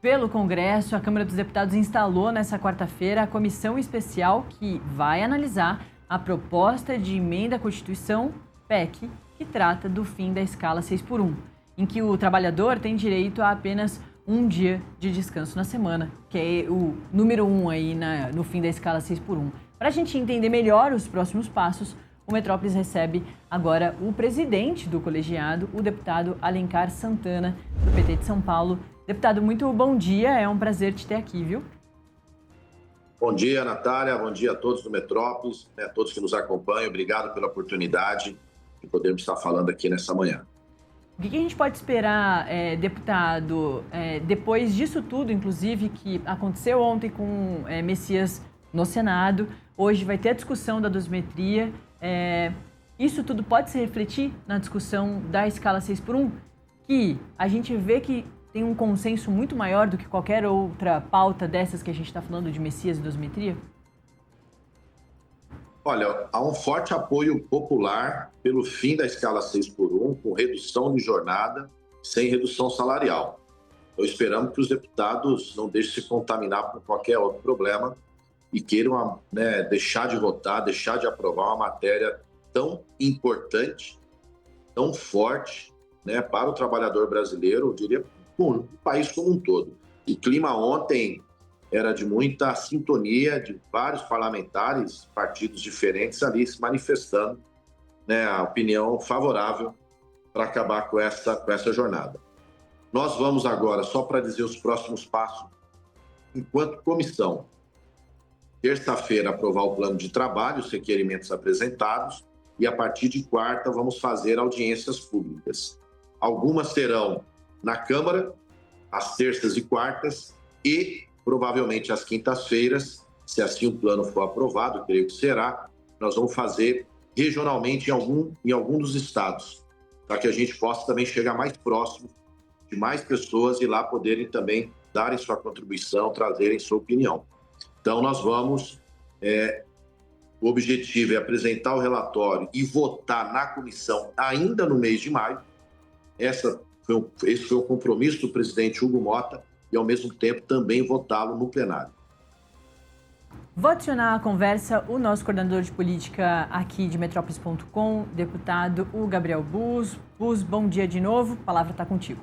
pelo Congresso. A Câmara dos Deputados instalou nessa quarta-feira a comissão especial que vai analisar a proposta de emenda à Constituição, PEC, que trata do fim da escala 6x1, em que o trabalhador tem direito a apenas um dia de descanso na semana, que é o número 1 aí no fim da escala 6x1. Para a gente entender melhor os próximos passos, o Metrópolis recebe agora o presidente do colegiado, o deputado Alencar Santana, do PT de São Paulo. Deputado, muito bom dia, é um prazer te ter aqui, viu? Bom dia, Natália, bom dia a todos do Metrópolis, a todos que nos acompanham. Obrigado pela oportunidade de podermos estar falando aqui nessa manhã. O que a gente pode esperar, deputado, depois disso tudo, inclusive, que aconteceu ontem com Messias no Senado, hoje vai ter a discussão da dosimetria. Isso tudo pode se refletir na discussão da escala 6x1, que a gente vê que tem um consenso muito maior do que qualquer outra pauta dessas que a gente está falando de Messias e dosimetria? Olha, há um forte apoio popular pelo fim da escala 6x1, com redução de jornada, sem redução salarial. Então, esperamos que os deputados não deixem se contaminar por qualquer outro problema e queiram deixar de votar, deixar de aprovar uma matéria tão importante, tão forte, para o trabalhador brasileiro, eu diria, o país como um todo. O clima ontem era de muita sintonia de vários parlamentares, partidos diferentes ali se manifestando, a opinião favorável para acabar com essa jornada. Nós vamos agora, só para dizer os próximos passos, enquanto comissão, terça-feira aprovar o plano de trabalho, os requerimentos apresentados, e a partir de quarta vamos fazer audiências públicas. Algumas serão na Câmara, às terças e quartas, e provavelmente às quintas-feiras, se assim o plano for aprovado, creio que será, nós vamos fazer regionalmente em algum dos estados, para que a gente possa também chegar mais próximo de mais pessoas e lá poderem também darem sua contribuição, trazerem sua opinião. Então, nós vamos... o objetivo é apresentar o relatório e votar na comissão ainda no mês de maio. Esse foi o compromisso do presidente Hugo Motta e, ao mesmo tempo, também votá-lo no plenário. Vou adicionar à conversa o nosso coordenador de política aqui de Metrópolis.com, deputado o Gabriel Bus. Bus, bom dia de novo, a palavra está contigo.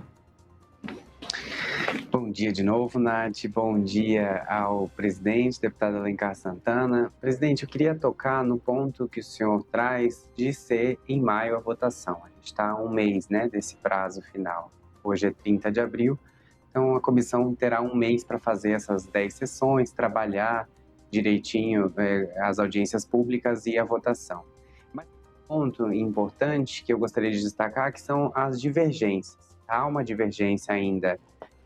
Bom dia de novo, Nath. Bom dia ao presidente, deputado Alencar Santana. Presidente, eu queria tocar no ponto que o senhor traz de ser em maio a votação. A gente está a um mês desse prazo final. Hoje é 30 de abril, então a comissão terá um mês para fazer essas 10 sessões, trabalhar direitinho as audiências públicas e a votação. Mas um ponto importante que eu gostaria de destacar que são as divergências. Há uma divergência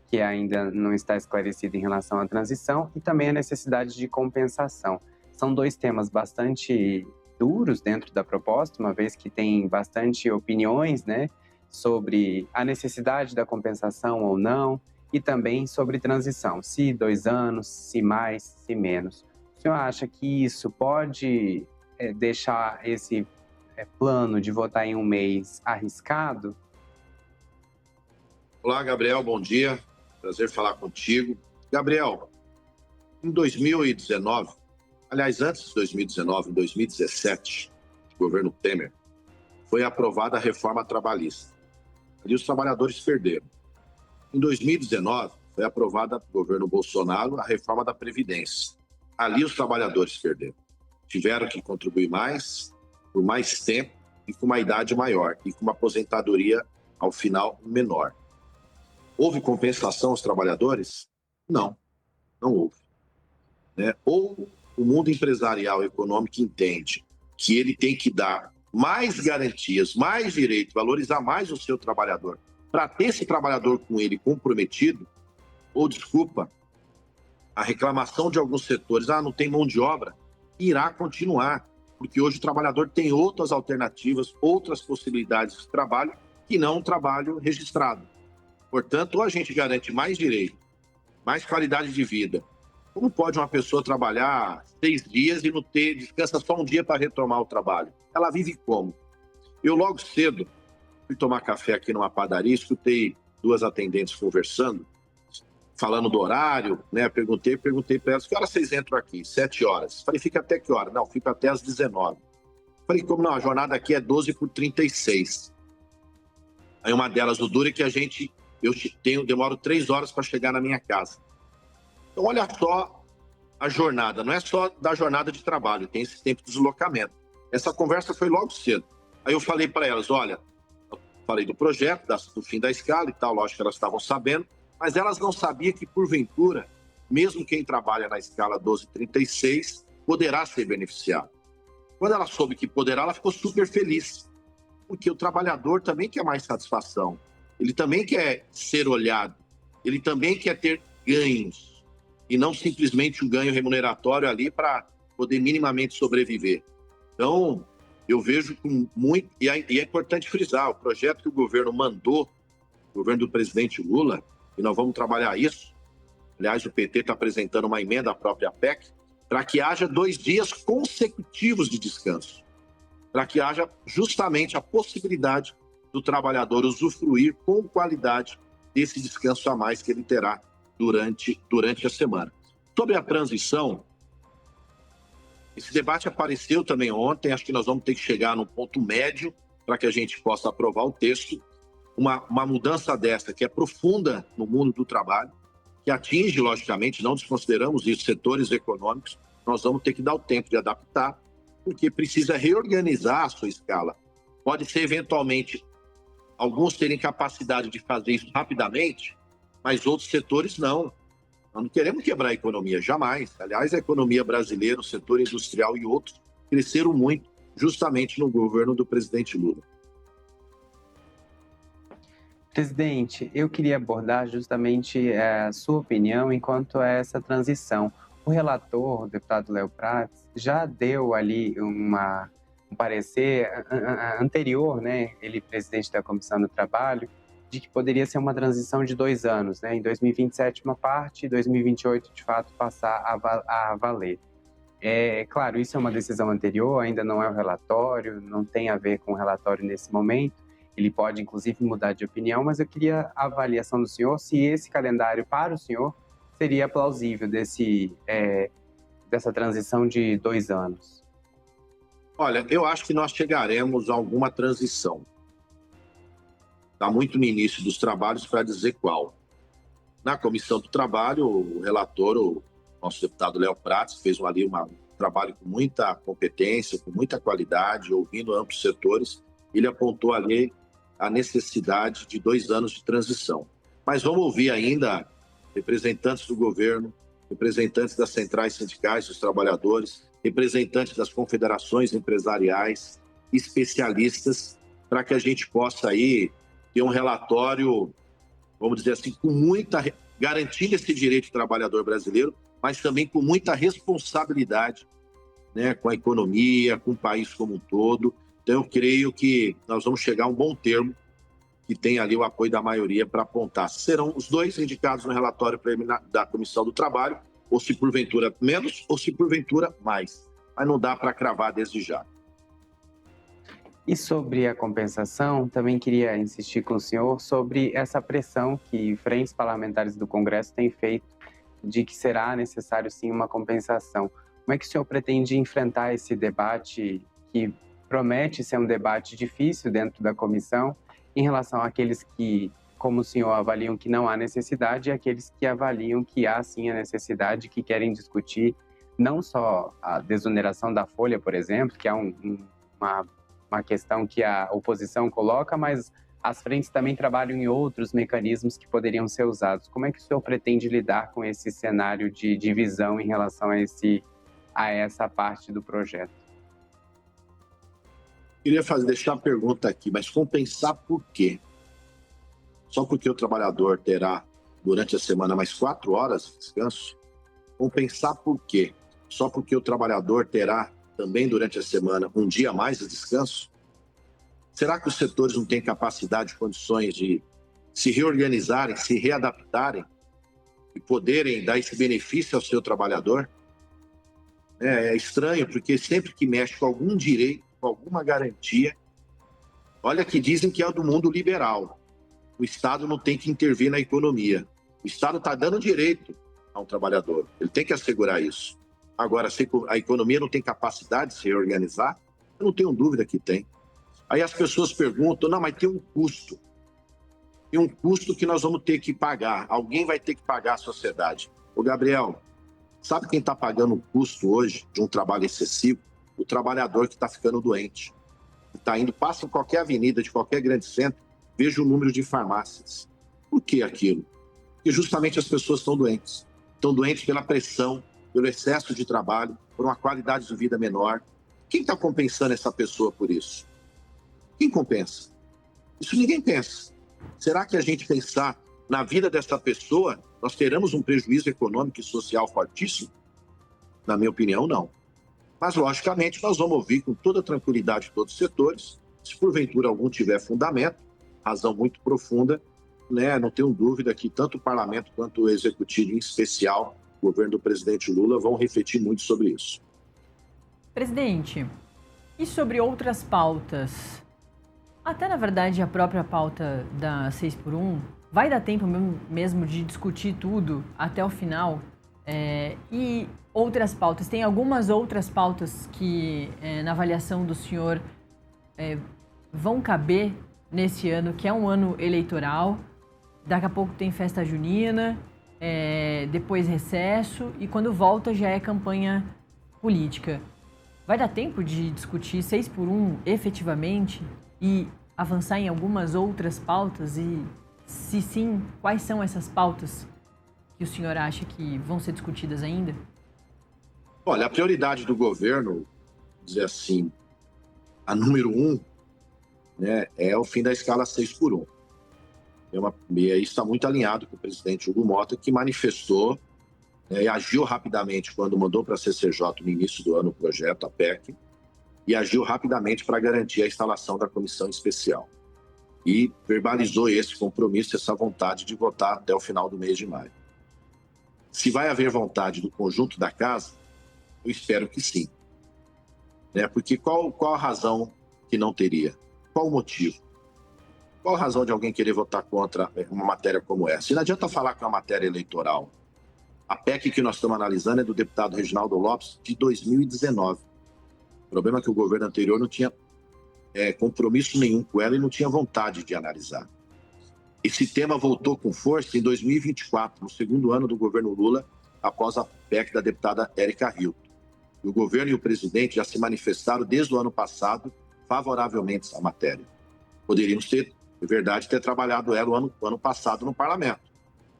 que ainda não está esclarecida em relação à transição e também a necessidade de compensação. São dois temas bastante duros dentro da proposta, uma vez que tem bastante opiniões, sobre a necessidade da compensação ou não, e também sobre transição, se 2 anos, se mais, se menos. O senhor acha que isso pode deixar esse plano de votar em um mês arriscado? Olá, Gabriel, bom dia. Prazer falar contigo. Gabriel, em 2019, aliás, antes de 2019, em 2017, governo Temer, foi aprovada a reforma trabalhista. Ali os trabalhadores perderam. Em 2019, foi aprovada no governo Bolsonaro a reforma da Previdência. Ali os trabalhadores perderam. Tiveram que contribuir mais, por mais tempo e com uma idade maior e com uma aposentadoria, ao final, menor. Houve compensação aos trabalhadores? Não houve. Ou o mundo empresarial e econômico entende que ele tem que dar mais garantias, mais direito, valorizar mais o seu trabalhador, para ter esse trabalhador com ele comprometido, ou, desculpa, a reclamação de alguns setores, não tem mão de obra, irá continuar, porque hoje o trabalhador tem outras alternativas, outras possibilidades de trabalho, que não um trabalho registrado. Portanto, ou a gente garante mais direito, mais qualidade de vida. Como pode uma pessoa trabalhar 6 dias e não descansa só um dia para retomar o trabalho? Ela vive como? Eu logo cedo fui tomar café aqui numa padaria, escutei 2 atendentes conversando falando do horário, né? Perguntei para elas, que horas vocês entram aqui? 7 horas. Falei, fica até que hora? Não, fica até às 19. Falei, como não? A jornada aqui é 12h36. Aí uma delas, o duro é que eu demoro 3 horas para chegar na minha casa. Então, olha só a jornada, não é só da jornada de trabalho, tem esse tempo de deslocamento. Essa conversa foi logo cedo. Aí eu falei para elas, olha, eu falei do projeto, do fim da escala e tal, lógico que elas estavam sabendo, mas elas não sabiam que, porventura, mesmo quem trabalha na escala 1236 poderá ser beneficiado. Quando ela soube que poderá, ela ficou super feliz, porque o trabalhador também quer mais satisfação, ele também quer ser olhado, ele também quer ter ganhos, e não simplesmente um ganho remuneratório ali para poder minimamente sobreviver. Então, eu vejo com muito... E é importante frisar, o projeto que o governo mandou, o governo do presidente Lula, e nós vamos trabalhar isso, aliás, o PT está apresentando uma emenda à própria PEC, para que haja 2 dias consecutivos de descanso, para que haja justamente a possibilidade do trabalhador usufruir com qualidade desse descanso a mais que ele terá durante a semana. Sobre a transição, esse debate apareceu também ontem, acho que nós vamos ter que chegar num ponto médio para que a gente possa aprovar o texto, uma mudança dessa que é profunda no mundo do trabalho, que atinge, logicamente, não desconsideramos isso, setores econômicos, nós vamos ter que dar o tempo de adaptar, porque precisa reorganizar a sua escala. Pode ser, eventualmente, alguns terem capacidade de fazer isso rapidamente, mas outros setores não. Nós não queremos quebrar a economia, jamais. Aliás, a economia brasileira, o setor industrial e outros cresceram muito, justamente no governo do presidente Lula. Presidente, eu queria abordar justamente a sua opinião enquanto a essa transição. O relator, o deputado Léo Prats, já deu ali um parecer anterior, né? Ele, presidente da Comissão do Trabalho, de que poderia ser uma transição de 2 anos, né? Em 2027 uma parte, 2028 de fato passar a valer. Claro, isso é uma decisão anterior, ainda não é o relatório, não tem a ver com o relatório nesse momento. Ele pode, inclusive, mudar de opinião, mas eu queria a avaliação do senhor se esse calendário para o senhor seria plausível dessa transição de 2 anos. Olha, eu acho que nós chegaremos a alguma transição. Está muito no início dos trabalhos para dizer qual. Na Comissão do Trabalho, o relator, o nosso deputado Léo Prats, fez um trabalho com muita competência, com muita qualidade, ouvindo amplos setores. Ele apontou ali a necessidade de 2 anos de transição. Mas vamos ouvir ainda representantes do governo, representantes das centrais sindicais dos trabalhadores, representantes das confederações empresariais, especialistas, para que a gente possa aí ter um relatório, vamos dizer assim, garantindo esse direito do trabalhador brasileiro, mas também com muita responsabilidade, né, com a economia, com o país como um todo. Então, eu creio que nós vamos chegar a um bom termo que tem ali o apoio da maioria para apontar. Serão os 2 indicados no relatório preliminar da Comissão do Trabalho, ou se porventura menos, ou se porventura mais. Mas não dá para cravar desde já. E sobre a compensação, também queria insistir com o senhor sobre essa pressão que frentes parlamentares do Congresso têm feito de que será necessário, sim, uma compensação. Como é que o senhor pretende enfrentar esse debate que promete ser um debate difícil dentro da comissão, em relação àqueles que, como o senhor, avaliam que não há necessidade e aqueles que avaliam que há sim a necessidade, que querem discutir não só a desoneração da folha, por exemplo, que é uma questão que a oposição coloca, mas as frentes também trabalham em outros mecanismos que poderiam ser usados. Como é que o senhor pretende lidar com esse cenário de divisão em relação a essa parte do projeto? Queria deixar a pergunta aqui, mas compensar por quê? Só porque o trabalhador terá, durante a semana, mais 4 horas de descanso? Compensar por quê? Só porque o trabalhador terá, também durante a semana, um dia a mais de descanso? Será que os setores não têm capacidade e condições de se reorganizarem, se readaptarem e poderem dar esse benefício ao seu trabalhador? É estranho, porque sempre que mexe com algum direito, com alguma garantia, olha que dizem que é do mundo liberal. O Estado não tem que intervir na economia. O Estado está dando direito a um trabalhador. Ele tem que assegurar isso. Agora, se a economia não tem capacidade de se reorganizar, eu não tenho dúvida que tem. Aí as pessoas perguntam, não, mas tem um custo. Tem um custo que nós vamos ter que pagar. Alguém vai ter que pagar a sociedade. Ô, Gabriel, sabe quem está pagando o custo hoje de um trabalho excessivo? O trabalhador que está ficando doente. Está indo, passa em qualquer avenida de qualquer grande centro, veja o número de farmácias. Por que aquilo? Porque justamente as pessoas estão doentes. Estão doentes pela pressão, pelo excesso de trabalho, por uma qualidade de vida menor. Quem está compensando essa pessoa por isso? Quem compensa? Isso ninguém pensa. Será que a gente pensar na vida dessa pessoa, nós teremos um prejuízo econômico e social fortíssimo? Na minha opinião, não. Mas, logicamente, nós vamos ouvir com toda tranquilidade todos os setores. Se porventura algum tiver fundamento, razão muito profunda, né, não tenho dúvida que tanto o parlamento quanto o executivo, em especial o governo do presidente Lula, vão refletir muito sobre isso. Presidente, e sobre outras pautas? Até, na verdade, a própria pauta da 6x1, vai dar tempo mesmo de discutir tudo até o final? E outras pautas? Tem algumas outras pautas que, na avaliação do senhor, vão caber nesse ano, que é um ano eleitoral. Daqui a pouco tem festa junina, depois recesso, e quando volta já é campanha política. Vai dar tempo de discutir 6x1 efetivamente e avançar em algumas outras pautas? E, se sim, quais são essas pautas que o senhor acha que vão ser discutidas ainda? Olha, a prioridade do governo, dizer assim, a número 1, né, é o fim da escala 6x1. E aí está muito alinhado com o presidente Hugo Mota, que manifestou e agiu rapidamente quando mandou para a CCJ no início do ano o projeto, a PEC, e agiu rapidamente para garantir a instalação da comissão especial. E verbalizou esse compromisso, essa vontade de votar até o final do mês de maio. Se vai haver vontade do conjunto da casa, eu espero que sim. Porque qual a razão que não teria? Qual o motivo? Qual a razão de alguém querer votar contra uma matéria como essa? E não adianta falar que é uma matéria eleitoral. A PEC que nós estamos analisando é do deputado Reginaldo Lopes, de 2019. O problema é que o governo anterior não tinha compromisso nenhum com ela e não tinha vontade de analisar. Esse tema voltou com força em 2024, no segundo ano do governo Lula, após a PEC da deputada Érica Hilton. E o governo e o presidente já se manifestaram desde o ano passado favoravelmente à matéria. Poderíamos ter, de verdade, ter trabalhado ela o ano passado no parlamento,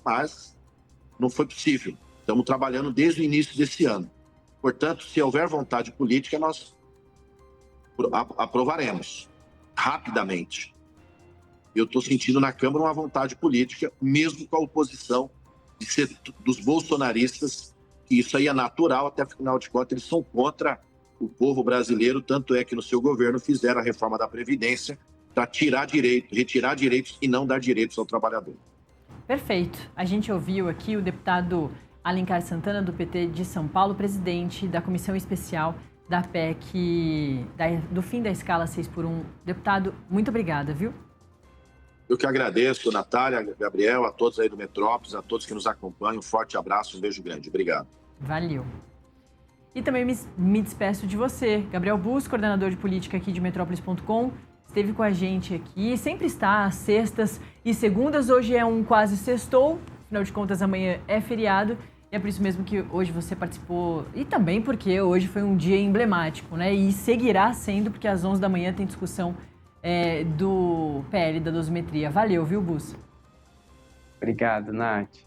mas não foi possível. Estamos trabalhando desde o início desse ano. Portanto, se houver vontade política, nós aprovaremos rapidamente. Eu estou sentindo na Câmara uma vontade política, mesmo com a oposição dos bolsonaristas, que isso aí é natural, até afinal de contas, eles são contra o povo brasileiro, tanto é que no seu governo fizeram a reforma da Previdência para retirar direitos e não dar direitos ao trabalhador. Perfeito. A gente ouviu aqui o deputado Alencar Santana, do PT de São Paulo, presidente da Comissão Especial da PEC do fim da escala 6x1. Deputado, muito obrigada, viu? Eu que agradeço, Natália, Gabriel, a todos aí do Metrópolis, a todos que nos acompanham. Um forte abraço, um beijo grande. Obrigado. Valeu. E também me despeço de você, Gabriel Bus, coordenador de política aqui de Metrópolis.com. Esteve com a gente aqui, sempre está às sextas e segundas. Hoje é um quase sextou, afinal de contas amanhã é feriado. E é por isso mesmo que hoje você participou, e também porque hoje foi um dia emblemático, né? E seguirá sendo, porque às 11 da manhã tem discussão do PL da dosimetria. Valeu, viu, Bus? Obrigado, Nath.